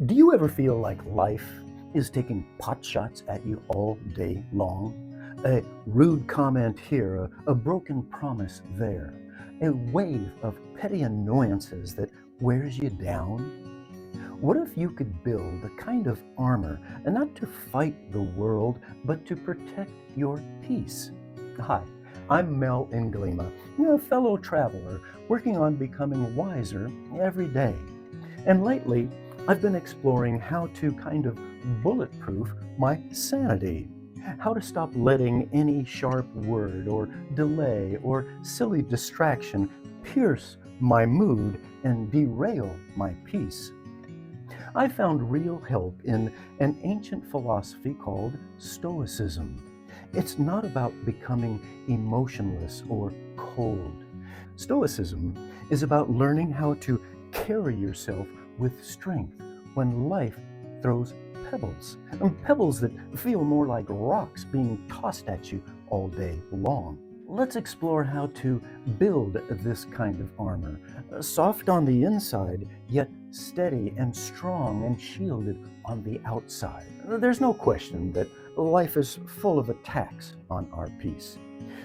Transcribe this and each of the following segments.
Do you ever feel like life is taking pot shots at you all day long? A rude comment here, a broken promise there, a wave of petty annoyances that wears you down? What if you could build a kind of armor, and not to fight the world, but to protect your peace? Hi, I'm Mel Inglima, a fellow traveler working on becoming wiser every day. And lately, I've been exploring how to kind of bulletproof my sanity, how to stop letting any sharp word or delay or silly distraction pierce my mood and derail my peace. I found real help in an ancient philosophy called Stoicism. It's not about becoming emotionless or cold. Stoicism is about learning how to carry yourself with strength when life throws pebbles, and pebbles that feel more like rocks being tossed at you all day long. Let's explore how to build this kind of armor, soft on the inside, yet steady and strong and shielded on the outside. There's no question that life is full of attacks on our peace.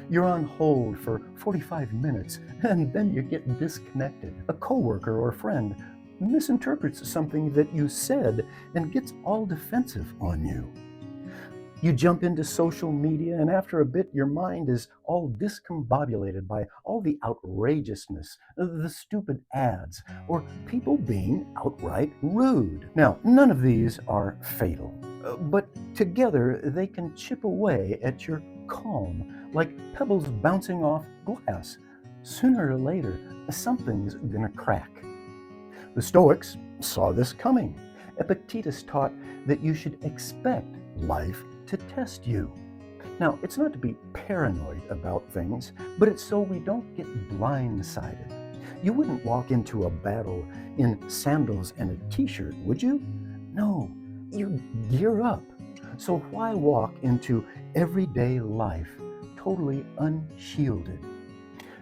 You're on hold for 45 minutes and then you get disconnected. A coworker or friend misinterprets something that you said and gets all defensive on you. You jump into social media, and after a bit, your mind is all discombobulated by all the outrageousness, the stupid ads, or people being outright rude. Now, none of these are fatal, but together they can chip away at your calm, like pebbles bouncing off glass. Sooner or later, something's gonna crack. The Stoics saw this coming. Epictetus taught that you should expect life to test you. Now, it's not to be paranoid about things, but it's so we don't get blindsided. You wouldn't walk into a battle in sandals and a t-shirt, would you? No, you gear up. So why walk into everyday life totally unshielded?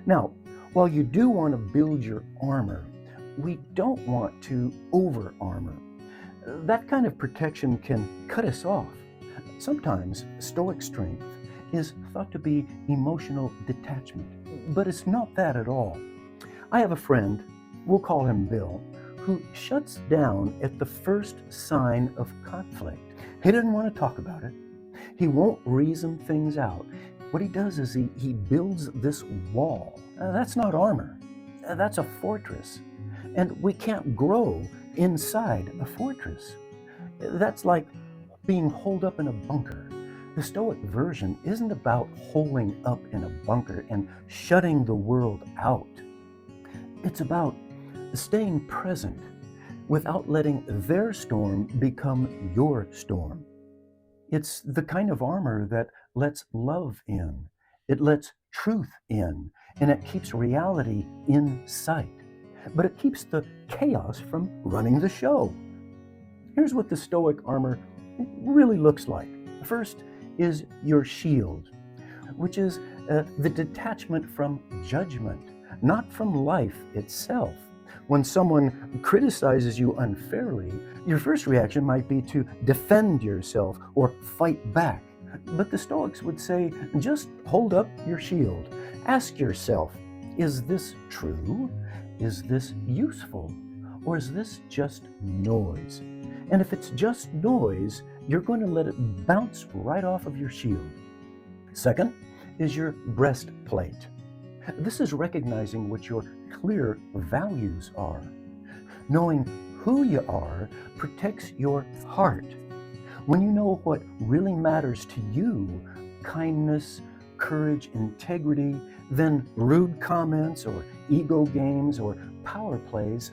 Now, while you do want to build your armor, we don't want to over-armor. That kind of protection can cut us off. Sometimes Stoic strength is thought to be emotional detachment, but it's not that at all. I have a friend, we'll call him Bill, who shuts down at the first sign of conflict. He doesn't want to talk about it. He won't reason things out. What he does is he builds this wall. That's not armor. That's a fortress. And we can't grow inside a fortress. That's like being holed up in a bunker. The Stoic version isn't about holing up in a bunker and shutting the world out. It's about staying present without letting their storm become your storm. It's the kind of armor that lets love in, it lets truth in, and it keeps reality in sight. But it keeps the chaos from running the show. Here's what the Stoic armor really looks like. First is your shield, which is the detachment from judgment, not from life itself. When someone criticizes you unfairly, your first reaction might be to defend yourself or fight back. But the Stoics would say, just hold up your shield. Ask yourself, is this true? Is this useful? Or is this just noise? And if it's just noise, you're going to let it bounce right off of your shield. Second is your breastplate. This is recognizing what your clear values are. Knowing who you are protects your heart. When you know what really matters to you, kindness, courage, integrity, then rude comments or ego games or power plays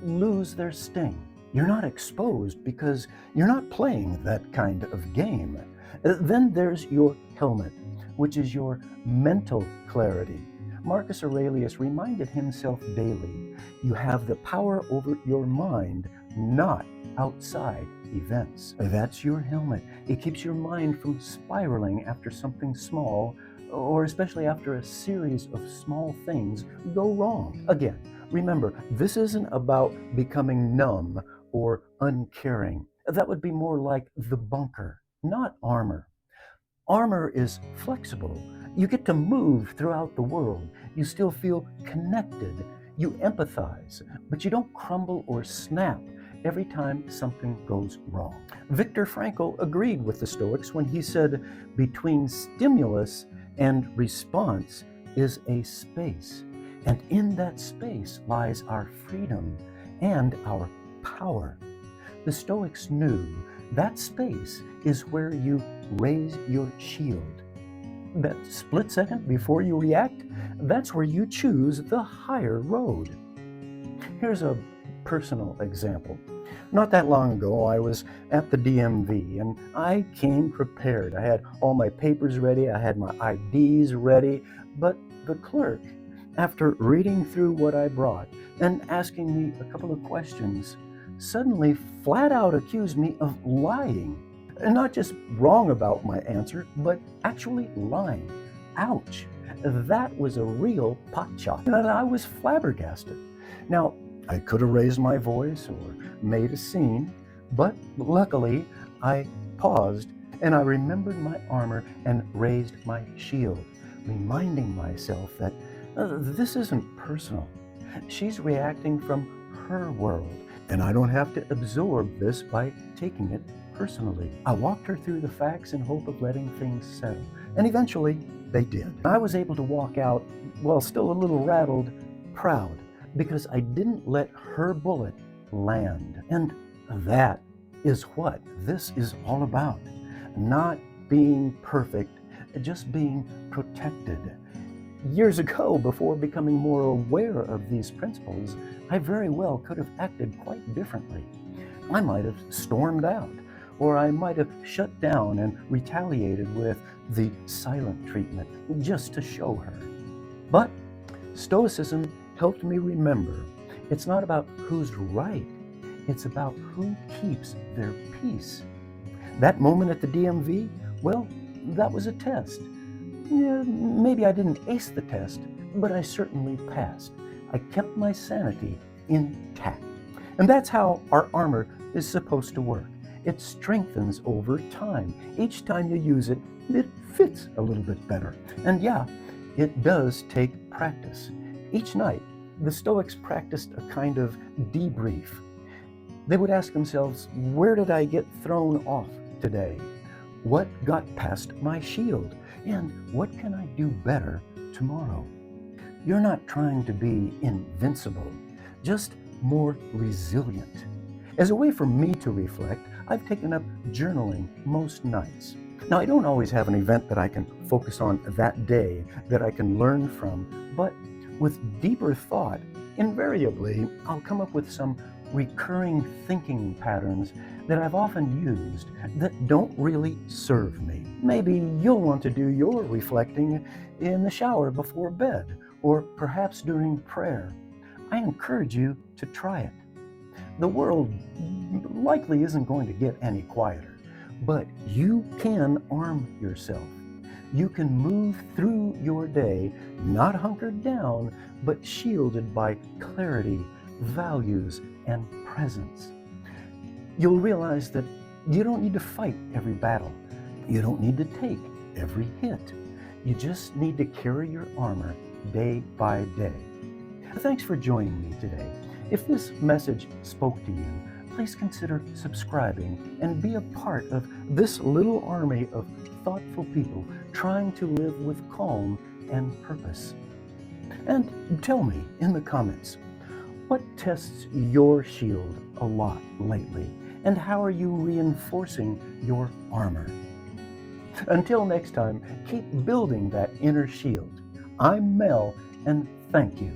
lose their sting. You're not exposed because you're not playing that kind of game. Then there's your helmet, which is your mental clarity. Marcus Aurelius reminded himself daily, you have the power over your mind, not outside events. That's your helmet. It keeps your mind from spiraling after something small, or especially after a series of small things go wrong. Again, remember, this isn't about becoming numb or uncaring. That would be more like the bunker, not armor. Armor is flexible. You get to move throughout the world. You still feel connected. You empathize, but you don't crumble or snap every time something goes wrong. Viktor Frankl agreed with the Stoics when he said, between stimulus and response is a space, and in that space lies our freedom and our power. The Stoics knew that space is where you raise your shield. That split second before you react, that's where you choose the higher road. Here's a personal example. Not that long ago, I was at the DMV and I came prepared. I had all my papers ready, I had my IDs ready, but the clerk, after reading through what I brought and asking me a couple of questions, suddenly flat out accused me of lying. And not just wrong about my answer, but actually lying. Ouch. That was a real pot shot. And I was flabbergasted. Now, I could have raised my voice or made a scene, but luckily I paused and I remembered my armor and raised my shield, reminding myself that this isn't personal. She's reacting from her world, and I don't have to absorb this by taking it personally. I walked her through the facts in hope of letting things settle, and eventually they did. I was able to walk out, well, still a little rattled, proud, because I didn't let her bullet land. And that is what this is all about. Not being perfect, just being protected. Years ago, before becoming more aware of these principles, I very well could have acted quite differently. I might have stormed out, or I might have shut down and retaliated with the silent treatment just to show her. But Stoicism helped me remember it's not about who's right, it's about who keeps their peace. That moment at the DMV, well, that was a test. Yeah, maybe I didn't ace the test, but I certainly passed. I kept my sanity intact. And that's how our armor is supposed to work. It strengthens over time. Each time you use it, it fits a little bit better. And yeah, it does take practice. Each night, the Stoics practiced a kind of debrief. They would ask themselves, where did I get thrown off today? What got past my shield? And what can I do better tomorrow? You're not trying to be invincible, just more resilient. As a way for me to reflect, I've taken up journaling most nights. Now, I don't always have an event that I can focus on that day that I can learn from, but with deeper thought, invariably, I'll come up with some recurring thinking patterns that I've often used that don't really serve me. Maybe you'll want to do your reflecting in the shower before bed, or perhaps during prayer. I encourage you to try it. The world likely isn't going to get any quieter, but you can arm yourself. You can move through your day, not hunkered down, but shielded by clarity, values, and presence. You'll realize that you don't need to fight every battle. You don't need to take every hit. You just need to carry your armor day by day. Thanks for joining me today. If this message spoke to you, please consider subscribing and be a part of this little army of thoughtful people trying to live with calm and purpose. And tell me in the comments, what tests your shield a lot lately? And how are you reinforcing your armor? Until next time, keep building that inner shield. I'm Mel, and thank you.